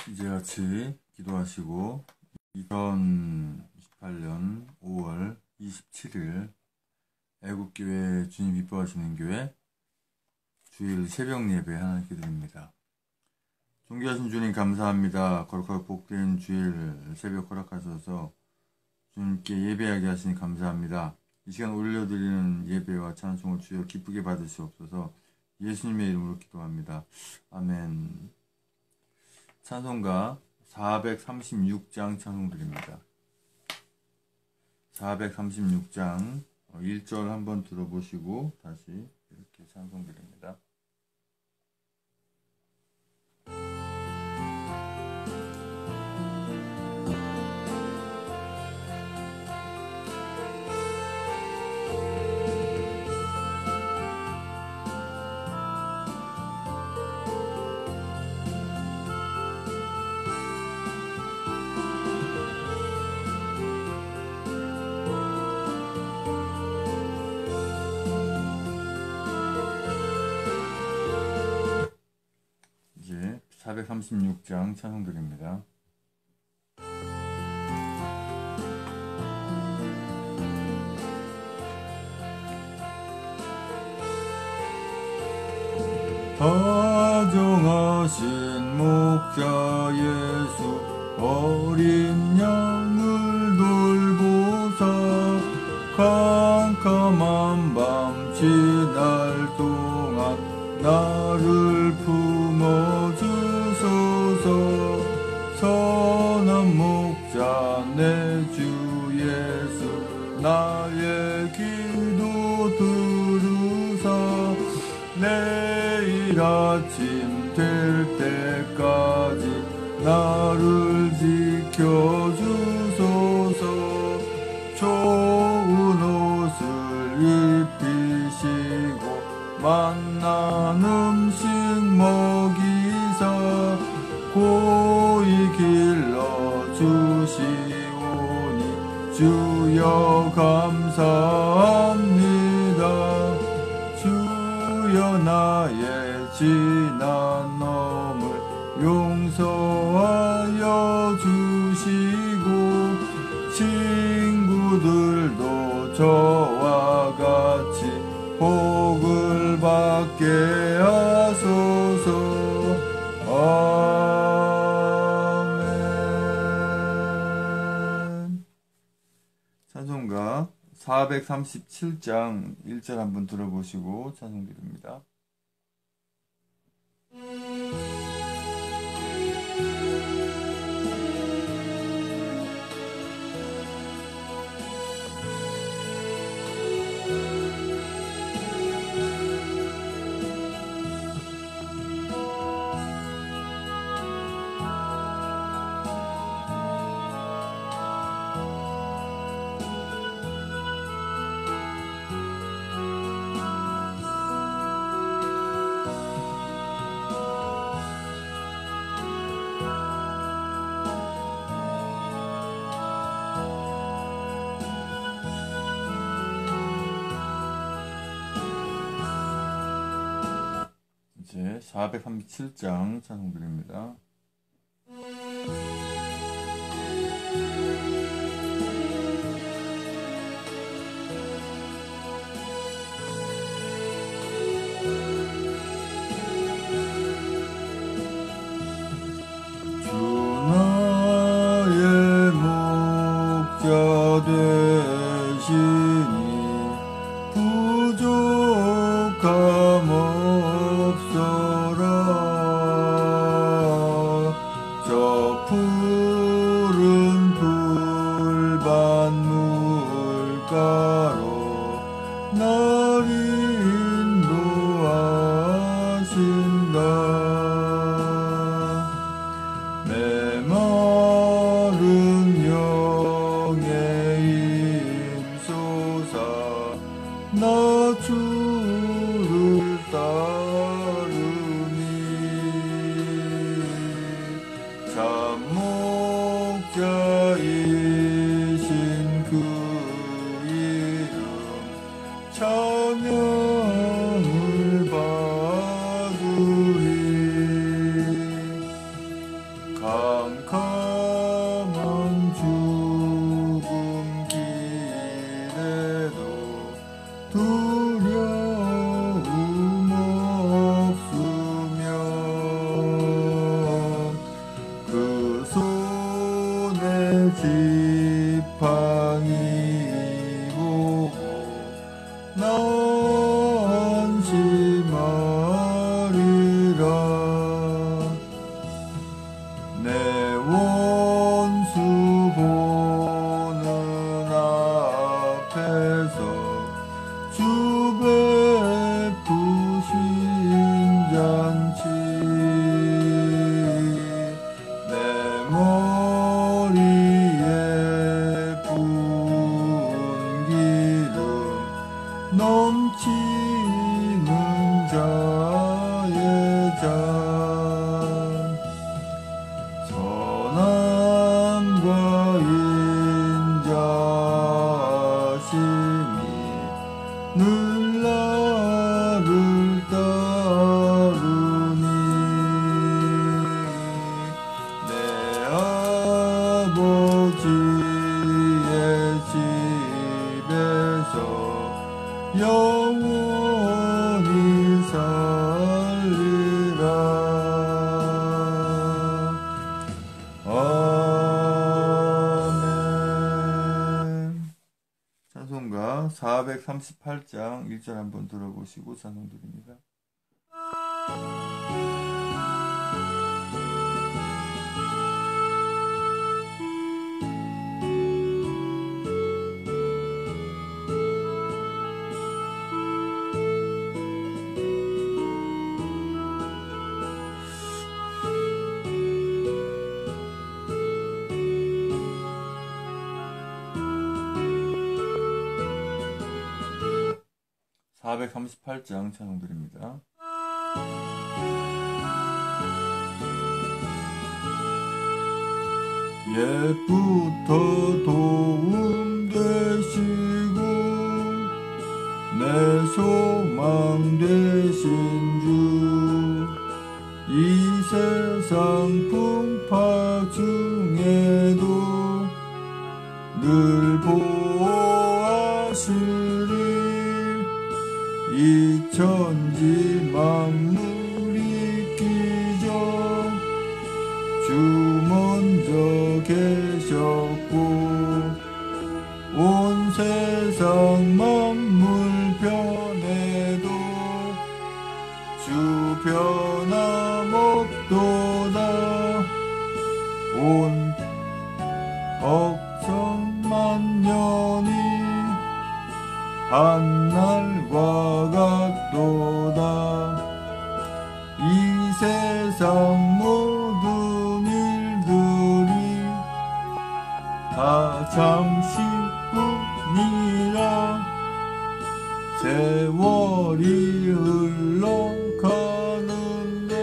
이제 같이 기도하시고 2028년 5월 27일 애국교회 주님 기뻐하시는 교회 주일 새벽 예배 하나님께 드립니다. 존귀하신 주님 감사합니다. 거룩하고 복된 주일 새벽 허락하셔서 주님께 예배하게 하시니 감사합니다. 이 시간 올려드리는 예배와 찬송을 주여 기쁘게 받으시옵소서. 예수님의 이름으로 기도합니다. 아멘. 찬송가 436장 찬송드립니다. 436장 1절 한번 들어보시고 다시 이렇게 찬송드립니다. 이제 436장 찬송드립니다. 다정하신 목자 예수 어린 양을 돌보사 캄캄한 밤 지날 동안 나를 품어주소서. 선한 목자 내 주 예수 나의 기도 들으사 내일 아침 될 때까지 나를 지켜주소서. 좋은 옷을 입히시고 맛난 음식 먹이사 고이 길러주시오니 주여 감사합니다. 주여 나의 지난 넘을 용서하여 주시고 친구들도 저와 같이 복을 받게 하소서. 아멘. 찬송가 437장 1절 한번 들어보시고 찬송드립니다. 이제 437장 찬송드립니다. 주 나의 목자 되시니 부족함 없어라. 저 푸른 풀밭 물가로 날 인도하신다. 메마른 영에 힘솟아 나 주를 따르니 참 목자이신 그 이름 찬양을 받으리. 지팡이 보고 안심하리라. 내 원수 보는 앞에서 주 베푸신 잔치 내 머리에 분 기름 넘치는 자의 잔 선함과 인자심이 늘 나를 따르니 내 아버지의 집에서 영원히 살리라. 아멘. 찬송가 438장 1절 한번 들어보시고 찬송 드립니다. 438장 찬송 드립니다. 옛부터 도움 되시고 내 소망 되신 주 이 세상 풍파 중에도 늘 보호하시리. 이 천지 만물이 있기 전 주 먼저 계셨고 온 세상 만물 변해도 주 변함없도다. 온 억천만년이 한날과 같도다. 이 세상 모든 일들이 다 잠시뿐이라. 세월이 흘러가는데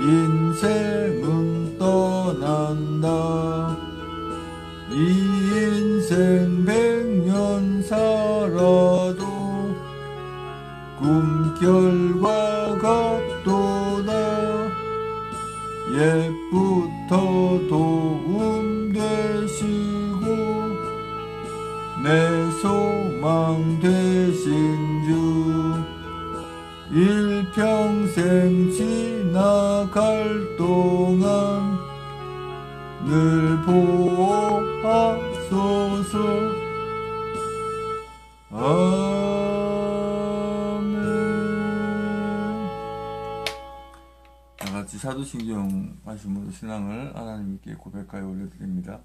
인생은 떠난다. 이 인생 100년 살아도 꿈결과 같도다. 옛부터 도움 되시고 내 소망 되신 주 일평생 지나갈 동안 늘 보호하소서. 아멘. 다같이 사도신경 하심으로 신앙을 하나님께 고백하여 올려드립니다.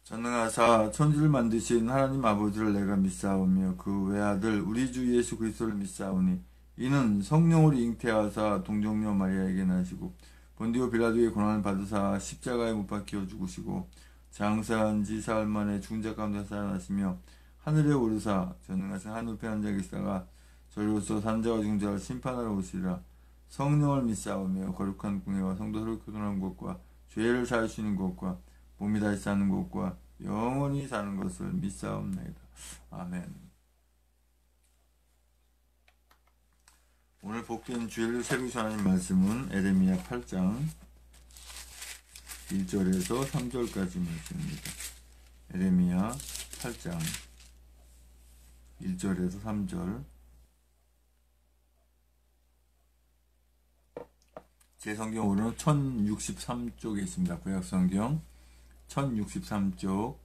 전능하사 천지를 만드신 하나님 아버지를 내가 믿사오며 그 외아들 우리 주 예수 그리스도를 믿사오니 이는 성령으로 잉태하사 동정녀 마리아에게 나시고 본디오 빌라도의 고난을 받으사 십자가에 못 박혀 죽으시고 장사한 지 사흘 만에 죽은 자 가운데 살아나시며 하늘에 오르사 전능하신 하늘편 앉아 계시다가 저리로서 산자와 죽은 자를 심판하러 오시리라. 성령을 믿사오며 거룩한 공예와 성도를 교통하는 것과 죄를 사하시는 것과 몸이 다시 사는 것과 영원히 사는 것을 믿사옵나이다. 아멘. 오늘 복된 주일을 새로 전하는 말씀은 에레미야 8장 1절에서 3절까지 말씀입니다. 에레미야 8장 1절에서 3절. 제 성경으로는 1063쪽에 있습니다. 구약성경 1063쪽.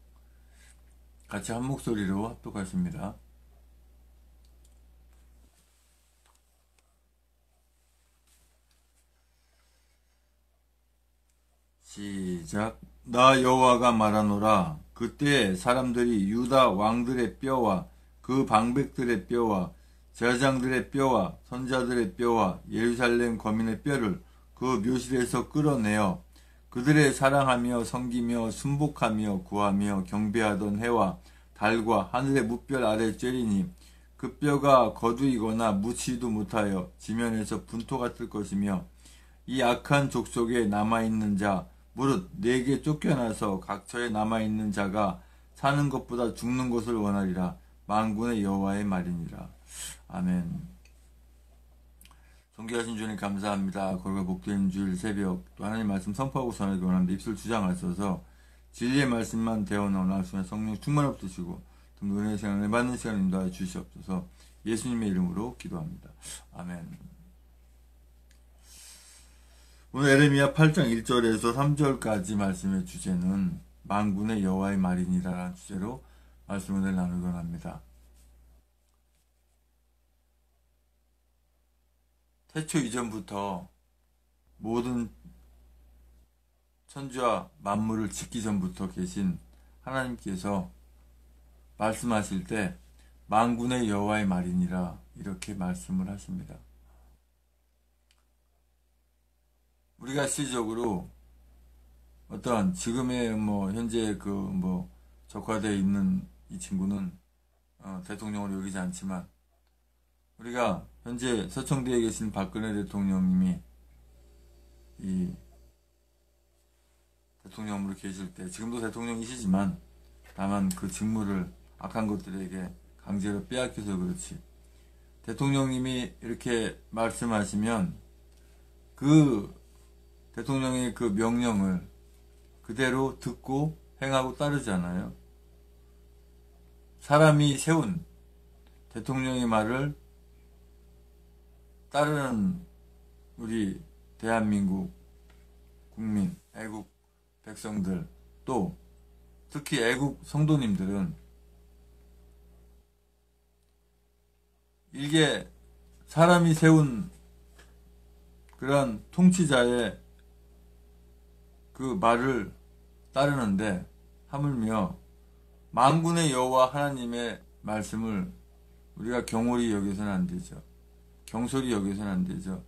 같이 한 목소리로 합독하십니다. 시작. 나 여호와가 말하노라. 그때 사람들이 유다 왕들의 뼈와 그 방백들의 뼈와 제사장들의 뼈와 선자들의 뼈와 예루살렘 거민의 뼈를 그 묘실에서 끌어내어 그들의 사랑하며 섬기며 순복하며 구하며 경배하던 해와 달과 하늘의 무별 아래 쬐리니 그 뼈가 거두이거나 묻히지도 못하여 지면에서 분토가 뜰 것이며 이 악한 족속에 남아있는 자 무릇 내게 쫓겨나서 각처에 남아있는 자가 사는 것보다 죽는 것을 원하리라. 만군의 여호와의 말이니라. 아멘. 존귀하신 주님 감사합니다. 거룩한 복된 주일 새벽 또 하나님 말씀 선포하고 전하기 원합니다. 입술 주장 안 써서 진리의 말씀만 되어나오는 말씀에 성령 충만을 붙으시고 은혜의 시간을 받는 시간을 인도하여 주시옵소서. 예수님의 이름으로 기도합니다. 아멘. 오늘 에레미야 8장 1절에서 3절까지 말씀의 주제는 만군의 여호와의 말이니라라는 주제로 말씀을 나누곤 합니다. 태초 이전부터 모든 천지와 만물을 짓기 전부터 계신 하나님께서 말씀하실 때 만군의 여호와의 말이니라 이렇게 말씀을 하십니다. 우리가 실질적으로 어떤 지금의 현재 적화되어 있는 이 친구는 대통령으로 여기지 않지만 우리가 현재 서청대에 계신 박근혜 대통령님이 이 대통령으로 계실 때 지금도 대통령이시지만 다만 그 직무를 악한 것들에게 강제로 빼앗겨서 그렇지 대통령님이 이렇게 말씀하시면 그 대통령의 그 명령을 그대로 듣고 행하고 따르잖아요. 사람이 세운 대통령의 말을 따르는 우리 대한민국 국민, 애국 백성들 또 특히 애국 성도님들은 이게 사람이 세운 그런 통치자의 그 말을 따르는데 하물며 만군의 여호와 하나님의 말씀을 우리가 경홀히 여겨서는 안 되죠. 경솔히 여겨서는 안 되죠.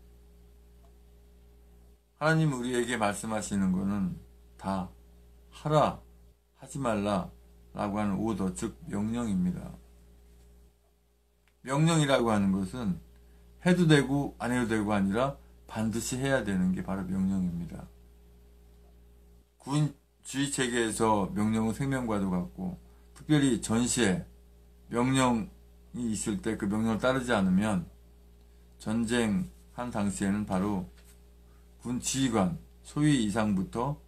하나님 우리에게 말씀하시는 거는 다 하라, 하지 말라 라고 하는 오더, 즉 명령입니다. 명령이라고 하는 것은 해도 되고 안 해도 되고 아니라 반드시 해야 되는 게 바로 명령입니다. 군주의 체계에서 명령은 생명과도 같고 특별히 전시에 명령이 있을 때 그 명령을 따르지 않으면 전쟁한 당시에는 바로 군 지휘관 소위 이상부터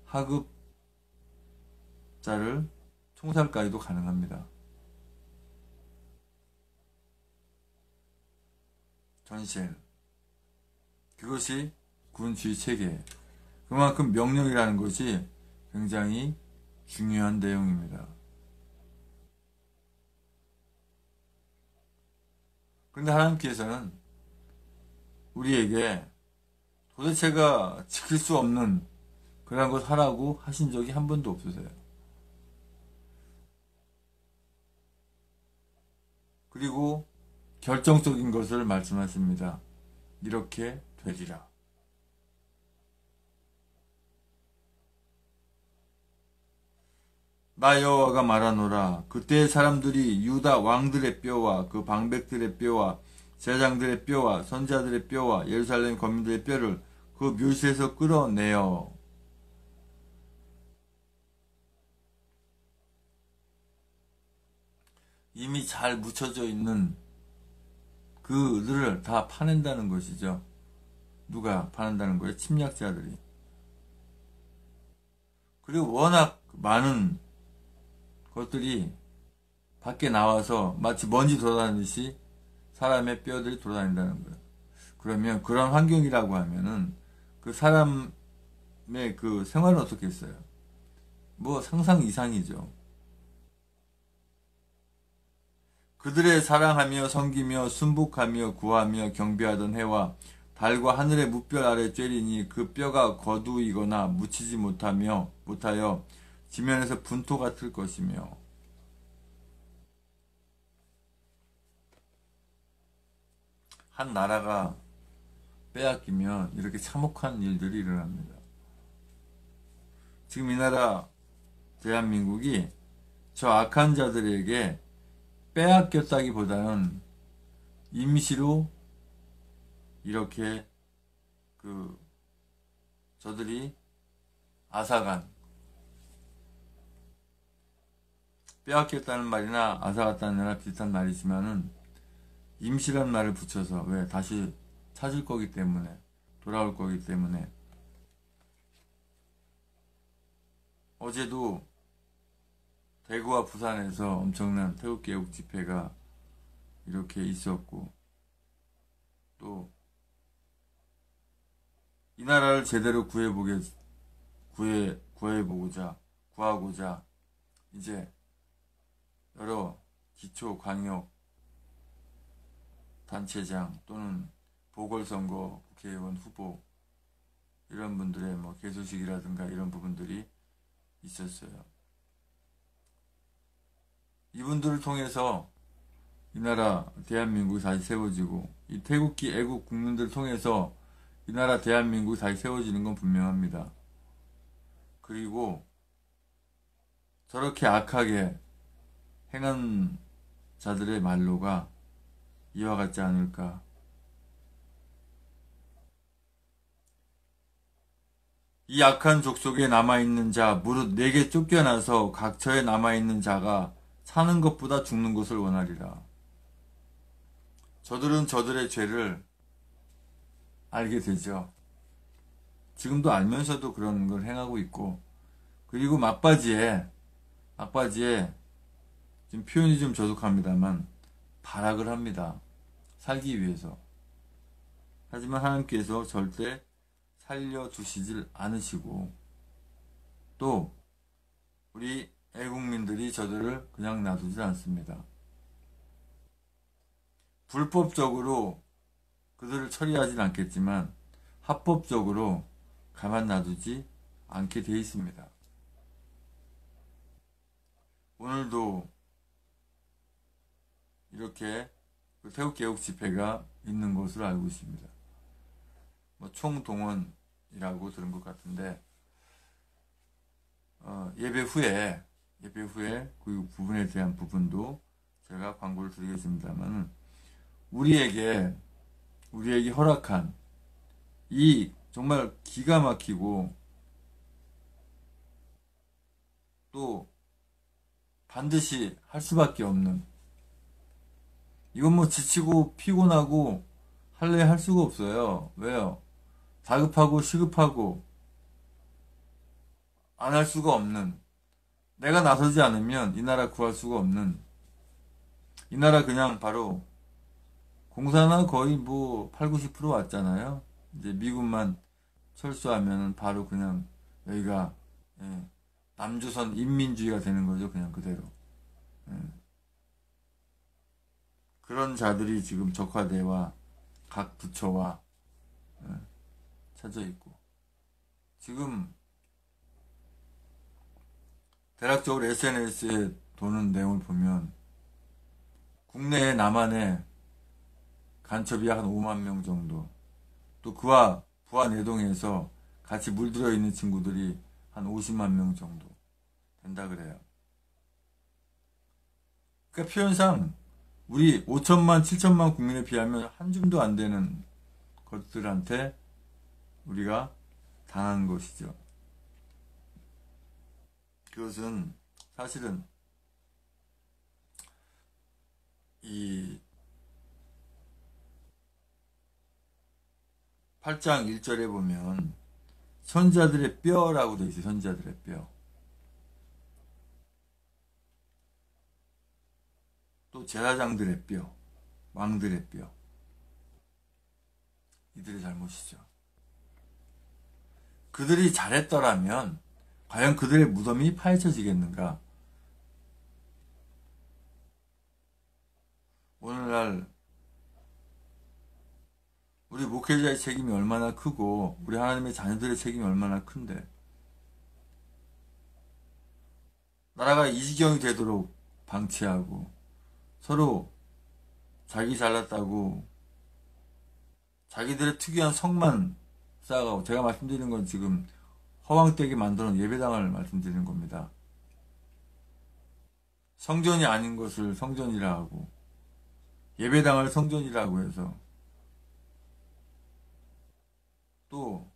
하급자를 총살까지도 가능합니다. 전시에 그것이 군 지휘 체계. 그만큼 명령이라는 것이 굉장히 중요한 내용입니다. 그런데 하나님께서는 우리에게 도대체가 지킬 수 없는 그런 것 하라고 하신 적이 한 번도 없으세요. 그리고 결정적인 것을 말씀하십니다. 이렇게 되리라. 나 여호와가 말하노라. 그때 사람들이 유다 왕들의 뼈와 그 방백들의 뼈와 제사장들의 뼈와 선자들의 뼈와 예루살렘 거민들의 뼈를 그 묘실에서 끌어내어 이미 잘 묻혀져 있는 그들을 다 파낸다는 것이죠. 누가 파낸다는 거예요? 침략자들이. 그리고 워낙 많은 것들이 밖에 나와서 마치 먼지 돌아다니듯이 사람의 뼈들이 돌아다닌다는 거예요. 그러면 그런 환경이라고 하면은 그 사람의 그 생활은 어떻겠어요? 뭐 상상 이상이죠. 그들의 사랑하며 섬기며 순복하며 구하며 경배하던 해와 달과 하늘의 무별 아래 쬐리니 그 뼈가 거두이거나 묻히지 못하여 지면에서 분토 같을 것이며. 한 나라가 빼앗기면 이렇게 참혹한 일들이 일어납니다. 지금 이 나라 대한민국이 저 악한 자들에게 빼앗겼다기보다는 임시로 이렇게 그 저들이 앗아간, 빼앗겼다는 말이나 앗아갔다는 말이나 비슷한 말이지만은 임시란 말을 붙여서, 왜, 다시 찾을 거기 때문에, 돌아올 거기 때문에. 어제도 대구와 부산에서 엄청난 태국개혁 집회가 이렇게 있었고, 또 이 나라를 제대로 구하고자 이제 여러 기초 광역 단체장 또는 보궐선거 국회의원 후보 이런 분들의 뭐 개소식이라든가 이런 부분들이 있었어요. 이분들을 통해서 이 나라 대한민국이 다시 세워지고 이 태국기 애국 국민들을 통해서 이 나라 대한민국이 다시 세워지는 건 분명합니다. 그리고 저렇게 악하게 행한 자들의 말로가 이와 같지 않을까. 이 악한 족속에 남아있는 자 무릇 내게 쫓겨나서 각처에 남아있는 자가 사는 것보다 죽는 것을 원하리라. 저들은 저들의 죄를 알게 되죠. 지금도 알면서도 그런 걸 행하고 있고, 그리고 막바지에 지금 표현이 좀 저속합니다만 발악을 합니다. 살기 위해서. 하지만 하나님께서 절대 살려두시질 않으시고, 또 우리 애국민들이 저들을 그냥 놔두질 않습니다. 불법적으로 그들을 처리하진 않겠지만 합법적으로 가만 놔두지 않게 돼 있습니다. 오늘도 이렇게 태국개혁 집회가 있는 것으로 알고 있습니다. 뭐 총동원이라고 들은 것 같은데, 예배 후에 그 부분에 대한 부분도 제가 광고를 드리겠습니다만, 우리에게 허락한 이 정말 기가 막히고 또 반드시 할 수밖에 없는, 이건 뭐 지치고 피곤하고 할래 할 수가 없어요. 왜요? 다급하고 시급하고 안 할 수가 없는, 내가 나서지 않으면 이 나라 구할 수가 없는, 이 나라 그냥 바로 공사나 거의 뭐 8, 90% 왔잖아요. 이제 미군만 철수하면 바로 그냥 여기가 남조선 인민주의가 되는 거죠. 그냥 그대로. 예. 그런 자들이 지금 적화대와 각 부처와 찾아 있고, 지금 대략적으로 SNS에 도는 내용을 보면 국내에 남한에 간첩이 한 5만 명 정도, 또 그와 부하 내동에서 같이 물들어 있는 친구들이 한 50만 명 정도 된다 그래요. 그러니까 표현상 우리 5천만, 7천만 국민에 비하면 한 줌도 안 되는 것들한테 우리가 당한 것이죠. 그것은 사실은 이 8장 1절에 보면 선자들의 뼈라고 되어 있어요. 선자들의 뼈. 또 제사장들의 뼈, 왕들의 뼈. 이들의 잘못이죠. 그들이 잘했더라면 과연 그들의 무덤이 파헤쳐지겠는가? 오늘날 우리 목회자의 책임이 얼마나 크고 우리 하나님의 자녀들의 책임이 얼마나 큰데 나라가 이 지경이 되도록 방치하고 서로 자기 잘났다고 자기들의 특유한 성만 쌓아가고, 제가 말씀드리는 건 지금 허황되게 만들어 놓은 예배당을 말씀드리는 겁니다. 성전이 아닌 것을 성전이라 하고 예배당을 성전이라고 해서 또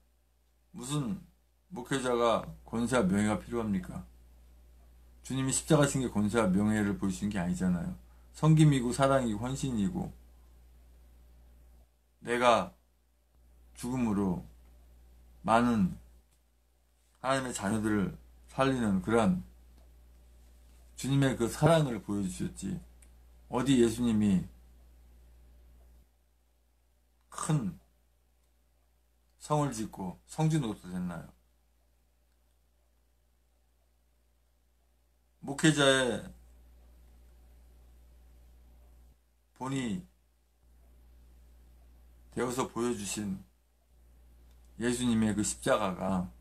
무슨 목회자가 권세와 명예가 필요합니까? 주님이 십자가 진 게 권세와 명예를 보여주신 게 아니잖아요. 섬김이고 사랑이고 헌신이고 내가 죽음으로 많은 하나님의 자녀들을 살리는 그런 주님의 그 사랑을 보여주셨지. 어디 예수님이 큰 성을 짓고 성지노도 됐나요? 목회자의 본이 되어서 보여주신 예수님의 그 십자가가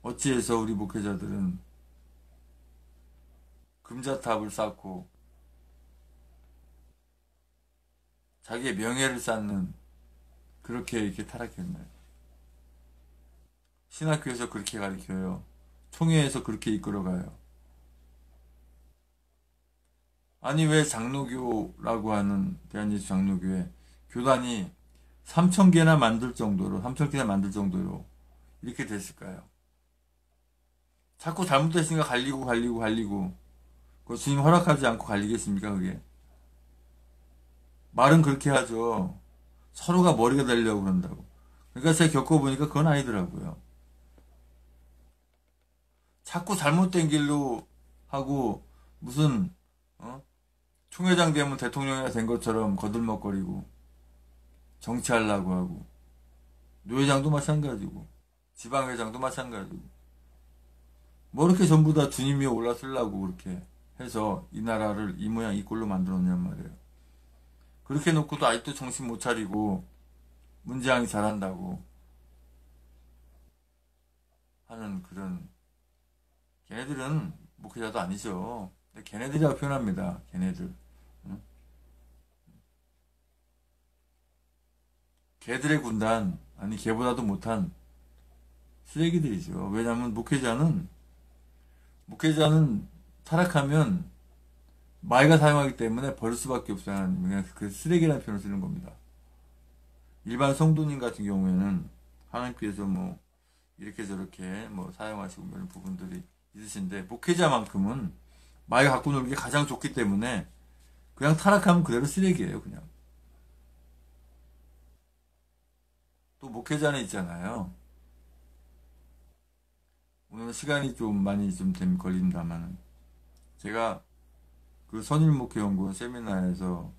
어찌해서 우리 목회자들은 금자탑을 쌓고 자기의 명예를 쌓는 그렇게 이렇게 타락했나요? 신학교에서 그렇게 가르쳐요. 총회에서 그렇게 이끌어가요. 아니 왜 장로교라고 하는 대한예수 장로교회 교단이 3,000개나 만들 정도로 3,000개나 만들 정도로 이렇게 됐을까요? 자꾸 잘못됐으니까 갈리고 그 주님 허락하지 않고 갈리겠습니까 그게? 말은 그렇게 하죠. 서로가 머리가 되려고 그런다고. 그러니까 제가 겪어보니까 그건 아니더라고요. 자꾸 잘못된 길로 하고 무슨 총회장 되면 대통령이 된 것처럼 거들먹거리고 정치하려고 하고 노회장도 마찬가지고 지방회장도 마찬가지고 뭐 이렇게 전부 다 주님 위에 올라서려고 그렇게 해서 이 나라를 이 모양 이 꼴로 만들었냔 말이에요. 그렇게 놓고도 아직도 정신 못 차리고 문재앙이 잘한다고 하는 그런 걔네들은 목회자도 아니죠. 근데 걔네들이라고 표현합니다. 걔네들. 응? 걔들의 군단 아니 걔보다도 못한 쓰레기들이죠. 왜냐하면 목회자는 타락하면 마이가 사용하기 때문에 버릴 수밖에 없어요. 그냥 그 쓰레기라는 표현을 쓰는 겁니다. 일반 성도님 같은 경우에는 하나님께서 뭐 이렇게 저렇게 뭐 사용하시고 이런 부분들이 있으신데 목회자만큼은 마이가 갖고 놀기 가장 좋기 때문에 그냥 타락하면 그대로 쓰레기예요. 그냥. 또 목회자는 있잖아요. 오늘 시간이 좀 많이 좀 걸린다만 제가 그 선일목회연구원 세미나에서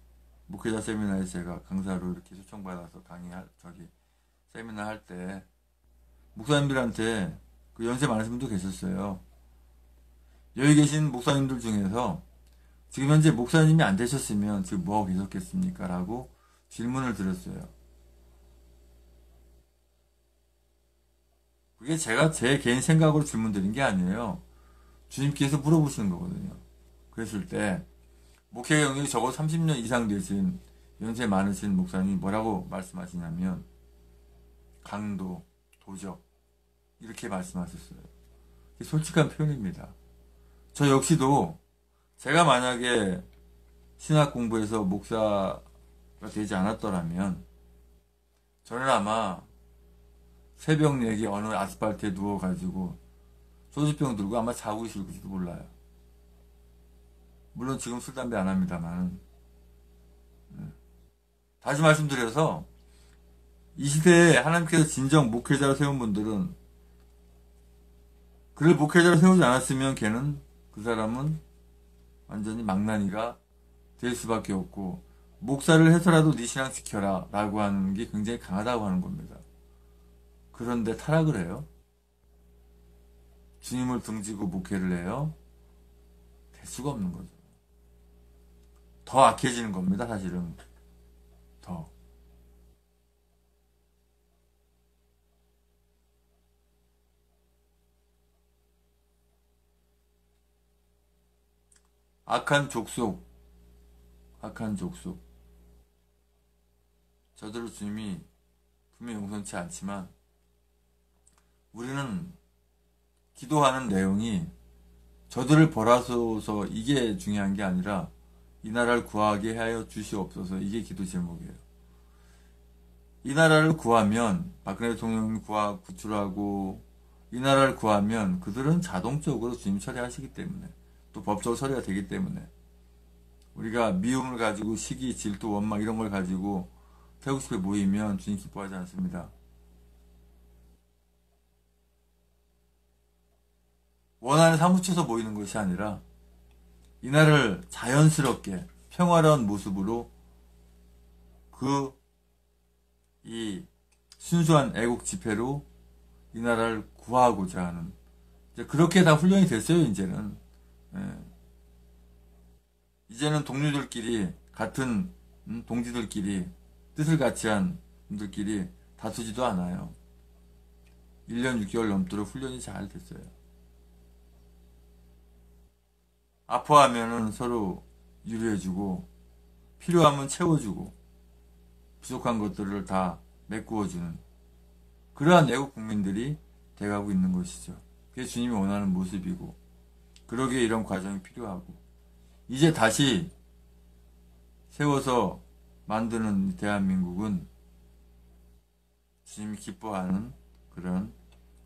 목회자 세미나에 제가 강사로 이렇게 초청받아서 세미나 할 때 목사님들한테 그 연세 많으신 분도 계셨어요. 여기 계신 목사님들 중에서 지금 현재 목사님이 안 되셨으면 지금 뭐하고 계셨겠습니까? 라고 질문을 드렸어요. 그게 제가 제 개인 생각으로 질문 드린 게 아니에요. 주님께서 물어보시는 거거든요. 그랬을 때 목회 경력이 적어도 30년 이상 되신 연세 많으신 목사님이 뭐라고 말씀하시냐면 강도, 도적 이렇게 말씀하셨어요. 솔직한 표현입니다. 저 역시도 제가 만약에 신학 공부해서 목사가 되지 않았더라면 저는 아마 새벽 4개 어느 아스팔트에 누워가지고 소주병 들고 아마 자고 있을지도 몰라요. 물론 지금 술, 담배 안 합니다만 다시 말씀드려서 이 시대에 하나님께서 진정 목회자로 세운 분들은 그를 목회자로 세우지 않았으면 그 사람은 완전히 망나니가 될 수밖에 없고 목사를 해서라도 네 신앙 지켜라 라고 하는 게 굉장히 강하다고 하는 겁니다. 그런데 타락을 해요. 주님을 등지고 목회를 해요. 될 수가 없는 거죠. 더 악해지는 겁니다, 사실은. 더. 악한 족속, 악한 족속. 저들을 주님이 분명히 용서치 않지만, 우리는 기도하는 내용이 저들을 벌하소서 이게 중요한 게 아니라 이 나라를 구하게 하여 주시옵소서 이게 기도 제목이에요. 이 나라를 구하면 박근혜 대통령이 구출하고 이 나라를 구하면 그들은 자동적으로 주님 처리하시기 때문에 또 법적으로 처리가 되기 때문에 우리가 미움을 가지고 시기, 질투, 원망 이런 걸 가지고 태국집에 모이면 주님 기뻐하지 않습니다. 원한에 사무쳐서 모이는 것이 아니라 이날을 자연스럽게 평화로운 모습으로 이 순수한 애국 집회로 이 나라를 구하고자 하는 이제 그렇게 다 훈련이 됐어요. 이제는 이제는 동료들끼리 같은 동지들끼리 뜻을 같이 한 분들끼리 다투지도 않아요. 1년 6개월 넘도록 훈련이 잘 됐어요. 아파하면은 서로 유리해주고 필요하면 채워주고 부족한 것들을 다 메꾸어주는 그러한 애국 국민들이 돼가고 있는 것이죠. 그게 주님이 원하는 모습이고 그러기에 이런 과정이 필요하고 이제 다시 세워서 만드는 대한민국은 주님이 기뻐하는 그런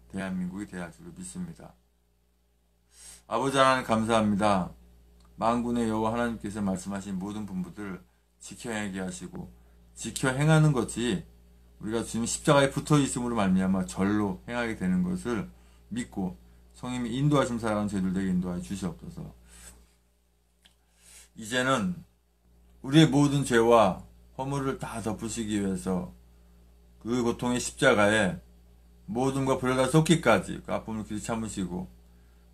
대한민국이 되어야 할 줄로 믿습니다. 아버지 하나님 감사합니다. 만군의 여호와 하나님께서 말씀하신 모든 분부들 지켜 행하게 하시고 지켜 행하는 것이 우리가 주님 십자가에 붙어 있음으로 말미암아 절로 행하게 되는 것을 믿고 성님이 인도하심 사랑하는 저희들에게 인도하여 주시옵소서. 이제는 우리의 모든 죄와 허물을 다 덮으시기 위해서 그 고통의 십자가에 모든과 불을 쏟기까지 그 아픔을 길이 참으시고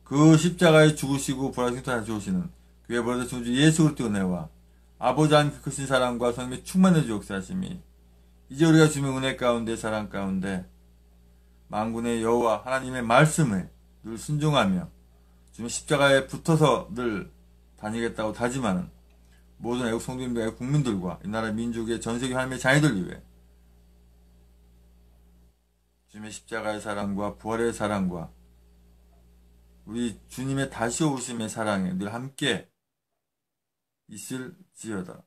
그 십자가에 죽으시고 부활하신 주시는 그의 버려진 주 예수 그리스도의 은혜와 아버지 하나님 크신 사랑과 성령의 충만해 주옵사하심이 이제 우리가 주님의 은혜 가운데 사랑 가운데 만군의 여호와 하나님의 말씀에 늘 순종하며 주님의 십자가에 붙어서 늘 다니겠다고 다짐하는 모든 애국 성도님과 애국 국민들과 이 나라 민족의 전세계 하나님의 자녀들 위해 주님의 십자가의 사랑과 부활의 사랑과 우리 주님의 다시 오심의 사랑에 늘 함께 있을지어다.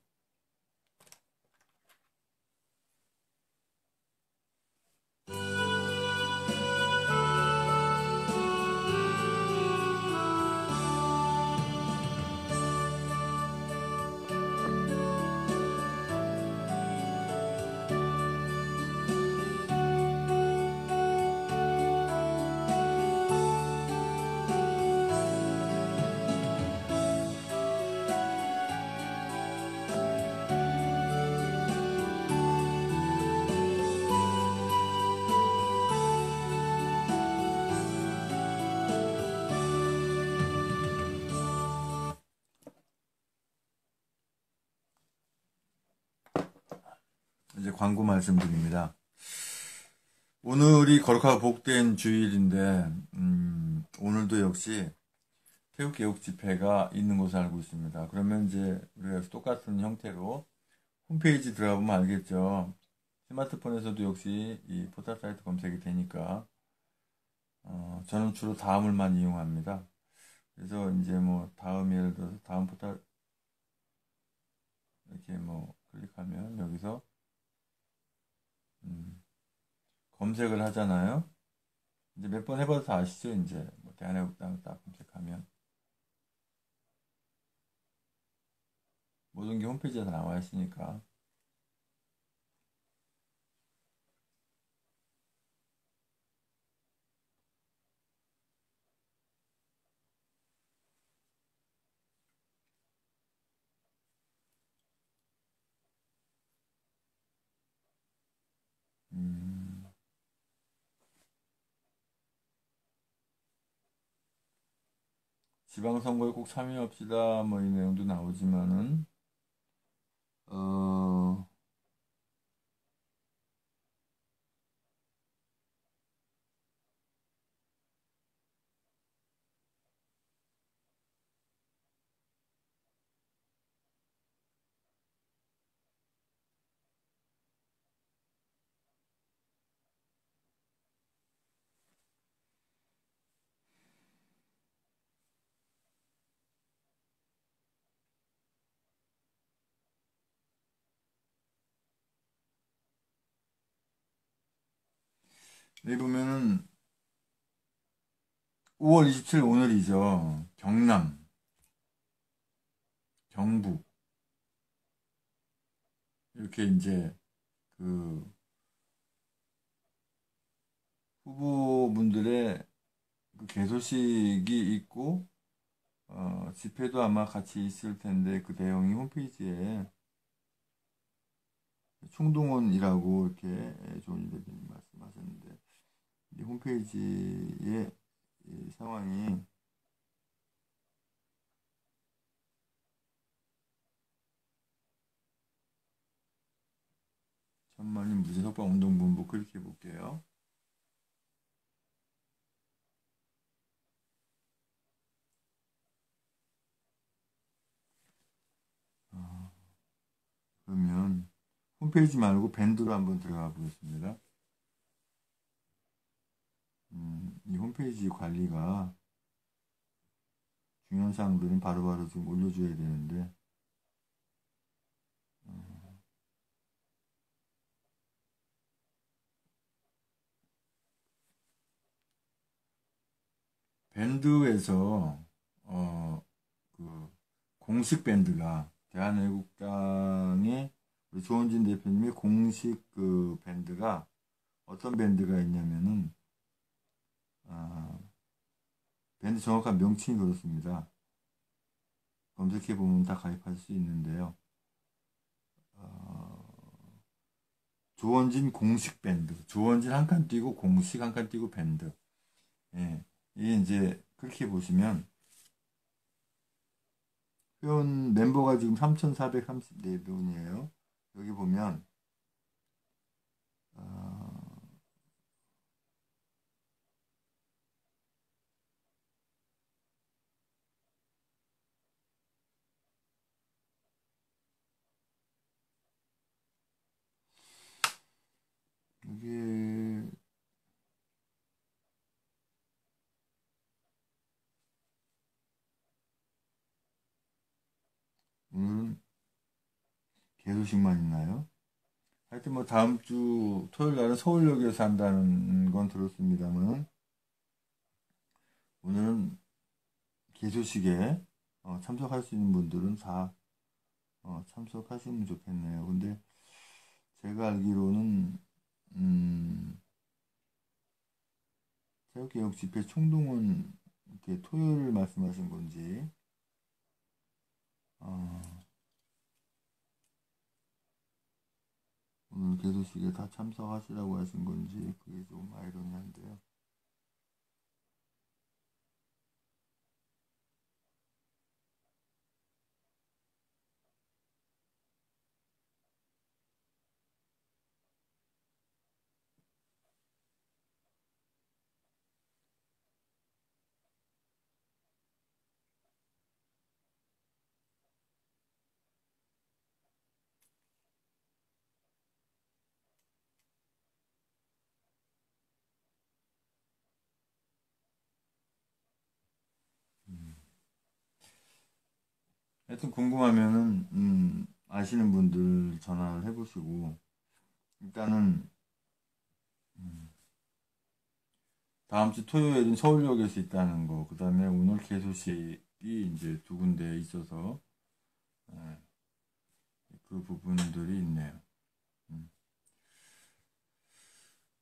이제 광고 말씀드립니다. 오늘이 거룩하고 복된 주일인데 오늘도 역시 태국 개국 집회가 있는 것을 알고 있습니다. 그러면 이제 우리가 똑같은 형태로 홈페이지 들어가 보면 알겠죠. 스마트폰에서도 역시 이 포털 사이트 검색이 되니까 저는 주로 다음을만 이용합니다. 그래서 이제 뭐 다음 예를 들어서 다음 포털 이렇게 뭐 클릭하면 여기서 검색을 하잖아요. 이제 몇 번 해봐서 다 아시죠? 이제 뭐 대한애국당 딱 검색하면 모든 게 홈페이지에 다 나와 있으니까 지방선거에 꼭 참여합시다. 뭐 이 내용도 나오지만은 어, 여기 보면은 5월 27일 오늘이죠. 경남, 경북 이렇게 이제 그 후보분들의 그 개소식이 있고 집회도 아마 같이 있을 텐데 그 내용이 홈페이지에 총동원이라고 이렇게 조은희 대표님 말씀하셨는데 이 홈페이지에 이 상황이 천만인 무죄석방 운동본부 클릭해 볼게요. 그러면 홈페이지 말고 밴드로 한번 들어가 보겠습니다. 이 홈페이지 관리가 중요한 사항들은 바로바로 좀 올려줘야 되는데 밴드에서 그 공식 밴드가 대한애국당의 우리 조원진 대표님의 공식 그 밴드가 어떤 밴드가 있냐면은 아, 밴드 정확한 명칭이 그렇습니다. 검색해 보면 다 가입할 수 있는데요. 조원진 공식 밴드, 조원진 한 칸 띄고 공식 한 칸 띄고 밴드. 예, 이게 이제 그렇게 보시면 회원 멤버가 지금 3,434분이에요. 여기 보면 어, 이게 오늘은 개소식만 있나요? 하여튼 뭐 다음 주 토요일 날은 서울역에서 한다는 건 들었습니다만 오늘은 개소식에 참석할 수 있는 분들은 다 참석하시면 좋겠네요. 근데 제가 알기로는 새롭개혁 집회 총동원 이렇게 토요일 말씀하신 건지 어, 오늘 개소식에 다 참석하시라고 하신 건지 그게 좀 아이러니한데요. 하여튼 궁금하면은 아시는 분들 전화를 해보시고 일단은 다음 주 토요일은 서울역에서 있다는 거, 그 다음에 오늘 개소식이 이제 두 군데 있어서 예, 그 부분들이 있네요. 음.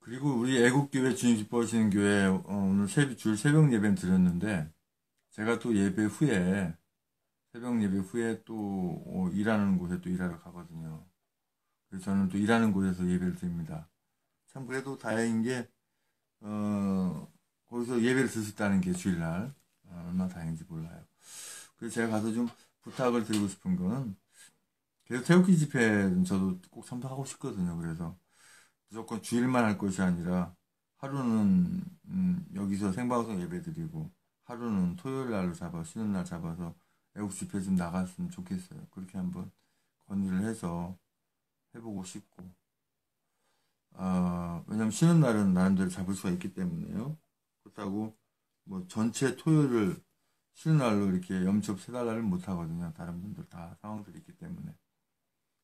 그리고 우리 애국교회 주님 기뻐하시는 교회 오늘 줄 새벽 예배 드렸는데 제가 또 예배 후에 새벽 예배 후에 또 일하는 곳에 또 일하러 가거든요. 그래서 저는 또 일하는 곳에서 예배를 드립니다. 참 그래도 다행인 게 거기서 예배를 드릴 수 있다는 게 주일날 얼마나 다행인지 몰라요. 그래서 제가 가서 좀 부탁을 드리고 싶은 거는 계속 태극기 집회는 저도 꼭 참석하고 싶거든요. 그래서 무조건 주일만 할 것이 아니라 하루는 여기서 생방송 예배 드리고 하루는 토요일 날로 잡아 쉬는 날 잡아서 애국 집회 좀 나갔으면 좋겠어요. 그렇게 한번 건의를 해서 해보고 싶고 왜냐면 쉬는 날은 나름대로 잡을 수가 있기 때문에요. 그렇다고 뭐 전체 토요일을 쉬는 날로 이렇게 염첩 세달날을 못 하거든요. 다른 분들 다 상황들이 있기 때문에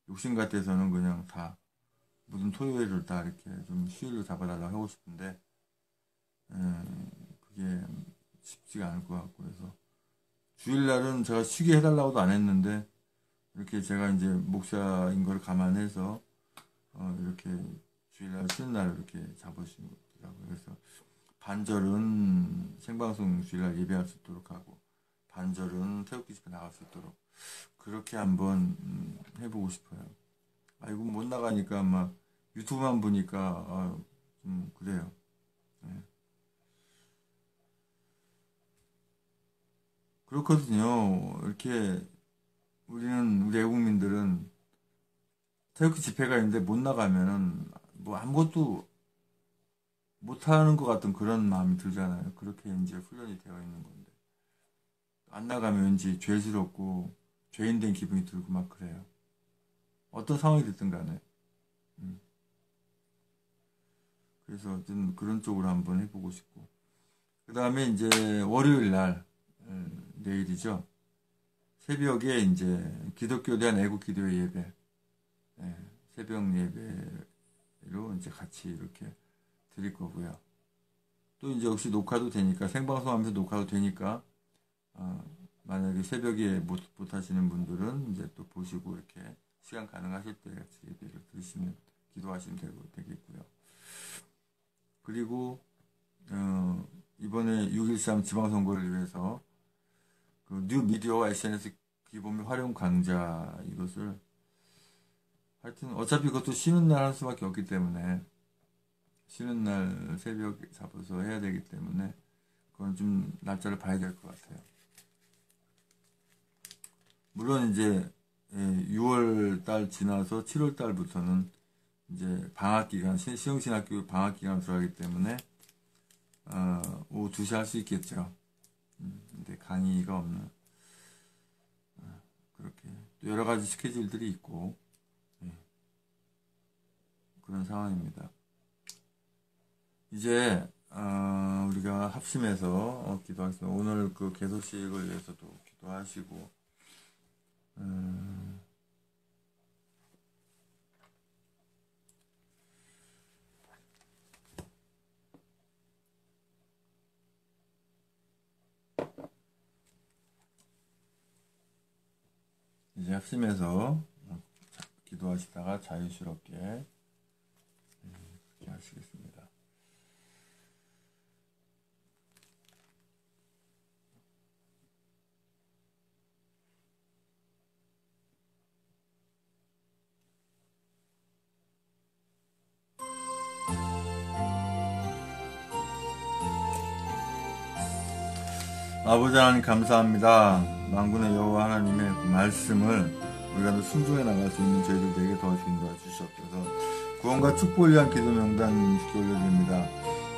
욕심 같아서는 그냥 다 모든 토요일을 다 이렇게 좀 휴일로 잡아달라고 하고 싶은데 그게 쉽지가 않을 것 같고 그래서 주일날은 제가 쉬게 해달라고도 안 했는데 이렇게 제가 이제 목사인 걸 감안해서 이렇게 주일날 쉬는 날을 이렇게 잡으신 거더라고요. 그래서 반절은 생방송 주일날 예배할 수 있도록 하고 반절은 태극기 집회 나갈 수 있도록 그렇게 한번 해보고 싶어요. 이거 못 나가니까 막 유튜브만 보니까 좀 그래요. 네. 그렇거든요. 이렇게 우리 애국민들은 태극기 집회가 있는데 못 나가면은 뭐 아무것도 못하는 것 같은 그런 마음이 들잖아요. 그렇게 이제 훈련이 되어 있는 건데 안 나가면 왠지 죄스럽고 죄인 된 기분이 들고 막 그래요. 어떤 상황이 됐든 간에. 그래서 좀 그런 쪽으로 한번 해보고 싶고. 그 다음에 이제 월요일 날, 내일이죠. 새벽에 이제 기독교에 대한 애국 기도회 예배, 새벽 예배로 이제 같이 이렇게 드릴 거고요. 또 이제 역시 녹화도 되니까, 생방송 하면서 녹화도 되니까, 만약에 새벽에 못 하시는 분들은 이제 또 보시고 이렇게 시간 가능하실 때 같이 예배를 들으시면, 기도하시면 되겠고요. 그리고 이번에 6.13 지방선거를 위해서 그 뉴미디어와 SNS 기본 활용 강좌 이것을 하여튼 어차피 그것도 쉬는 날 할 수밖에 없기 때문에 쉬는 날 새벽에 잡아서 해야 되기 때문에 그건 좀 날짜를 봐야 될 것 같아요. 물론 이제 6월 달 지나서 7월 달부터는 이제 방학 기간, 시흥신학교 방학 기간 들어가기 때문에 오후 2시 할 수 있겠죠. 근데 강의가 없는 그렇게 또 여러 가지 스케줄들이 있고 그런 상황입니다. 이제 우리가 합심해서 기도하겠습니다. 오늘 그 개소식을 위해서도 기도하시고 이제 합심해서 기도하시다가 자유스럽게 그렇게 하시겠습니다. 아버지 하나님 감사합니다. 만군의 여호와 하나님의 그 말씀을 우리가 순종해 나갈 수 있는 저희들에게 도와주시 인도해 주시옵소서. 구원과 축복을 위한 기도 명단 쉽게 올려드립니다.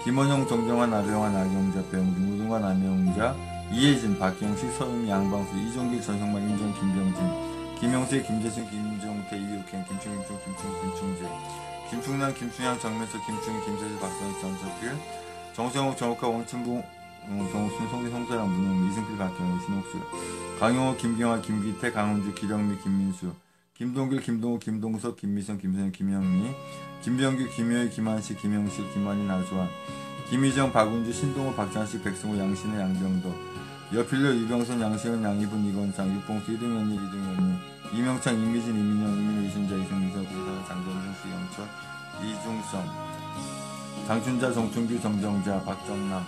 김원영, 정정환, 나병환, 나경자, 배영준, 우동환, 남영자, 이혜진, 박경식, 서영, 양방수, 이종길, 전성만, 임정, 김병진, 김영세, 김재승, 김정태, 이육행, 김충재, 김충남, 김충양, 정면석, 김충희, 김세실, 박성희, 전석길, 정성욱, 정욱하, 원춘봉, 정옥순, 송기, 송사랑, 문용, 이승필, 박경희, 신옥수, 강용호, 김경화, 김기태, 강은주, 기령미, 김민수, 김동길, 김동욱, 김동석, 김미성, 김선영, 김영미, 김병규, 김효희, 김한식, 김영식, 김한희, 나주환, 김희정, 박은주, 신동호, 박찬식, 백승호, 양신혜, 양병도, 여필려, 유병선, 양시은, 양이분, 이건상, 육봉수, 이등현이, 이명창, 이미진, 이민영, 이민우, 이순자, 이승미서, 구사사, 장정준, 수영철, 이중성, 장춘자, 정춘규, 정정자, 박정남,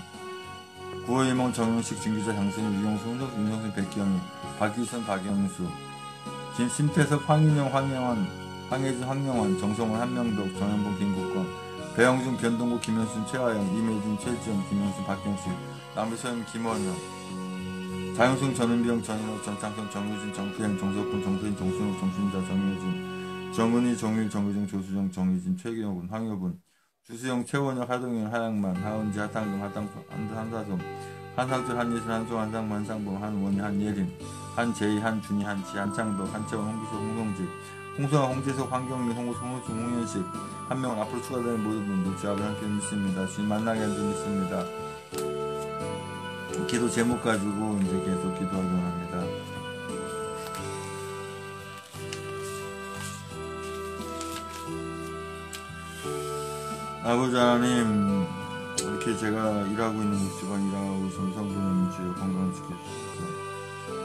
구호일몽, 정용식, 진규자, 장선희, 유영수, 윤성순, 백경희, 박기선, 박영수, 심태섭, 황인영, 황영환, 황혜진, 황영환, 정성원, 한명덕, 정현봉, 김국권, 배영준, 변동국, 김현순, 최하영, 임혜진, 최지영, 김영순, 박경식, 남의서영, 김원현, 자영승, 전은병, 전인호, 전창선, 정유진, 정수행, 정석훈, 정수인, 정순욱, 정순자, 정유진, 정은희, 정일, 정의정, 조수정, 정희진, 최기호군, 황효분, 주수영, 최원혁, 하동현, 하양만, 하은지, 하탕금, 한사솜, 한상철, 한예슬, 한송, 한상무, 한상봉, 한원희, 한예린, 한재희, 한준희, 한치, 한창덕, 한채원, 홍기석, 홍성직, 홍성아, 홍재석, 황경민, 홍우수, 홍현식, 한명 앞으로 추가되는 모든 분들 주 아버지 함께 믿습니다. 주님 만나게 한 줄 믿습니다. 기도 제목 가지고 이제 계속 기도하려고 합니다. 아버지 하나님, 이렇게 제가 일하고 있는 곳집안 일하고 있는 성도님 주여 건강을 지켜주시고,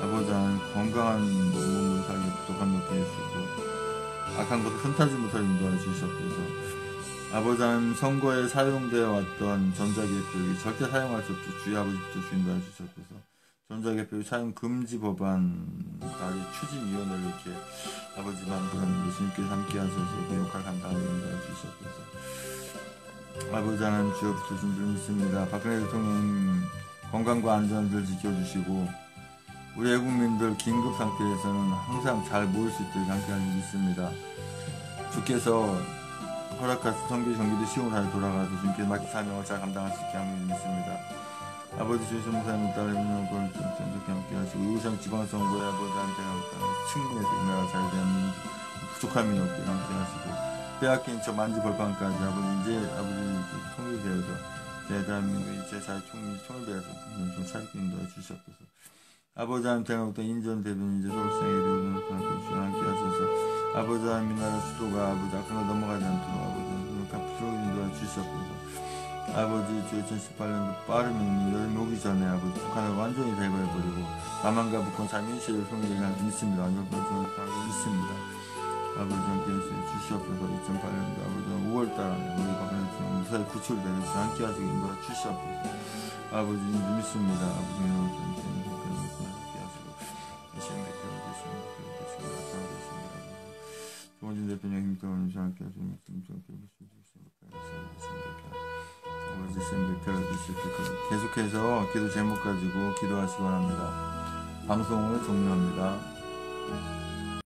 아버지 하나님 건강한 몸으로 살기 부족한 것도 해주시고, 악한 것도 흠타지 못할 인도해 주시옵소서. 아버지 하나님 선거에 사용되어 왔던 전자개표기 절대 사용할 수 없죠. 주의 아버지부터 주인도해 주시옵소서. 전자개표기 사용 금지 법안 발의 추진위원회를 이렇게 아버지 만들었는데 주님께서 함께 하셔서 그 역할 감당하게 인도해 주시옵소서. 아버지 하나님 주여부터 주님을 믿습니다. 박근혜 대통령 건강과 안전을 지켜주시고 우리 애국민들 긴급 상태에서는 항상 잘 모일 수 있도록 함께하는 줄 믿습니다. 주께서 허락하신 선교 경기도 시공 잘 돌아가서 주님께서 맡긴 사명을 잘 감당할 수 있게 하는 줄 믿습니다. 아버지 주신 목사님 따르는 걸 전적히 함께 하시고 의성 지방선거에 아버지한테 측면에서 이 나라 잘 되는 부족함이 없게 함께 하시고 빼앗긴 저 만주 벌판까지 아버지 이제 아버지 통일되어서 대한민국의 제사의 통일되어서 좀 살게 인도해 주시옵소서. 아버지한테 어떤 인전 대변인 이제 서울시장에 대해서 함께 하셔서 아버지 하나님 나라 수도가 아버지 악한 거 넘어가지 않도록 아버지 앞으로 인도해 주시옵소서. 아버지 주 2018년도 빠르면 여름이 오기 전에 아버지 북한을 완전히 제거해버리고 남한과 북한 자민시를 통일하는 믿습니다. 완전 그렇게 믿습니다. 아버지 함께 주시옵소서. 2008년도 아버지 5월달 안에 우리 박근혜 대통령 무사히 구출되겠어 함께 하시고 인도해 주시옵소서. 아버지 믿습니다. 아버지 함께 하시고 신백대로 되십니다. 조원진 대표님 힘들어 함께 하시고 아버지 신백대로 되십니다. 계속해서 기도 제목 가지고 기도하시기 바랍니다. 방송을 종료합니다.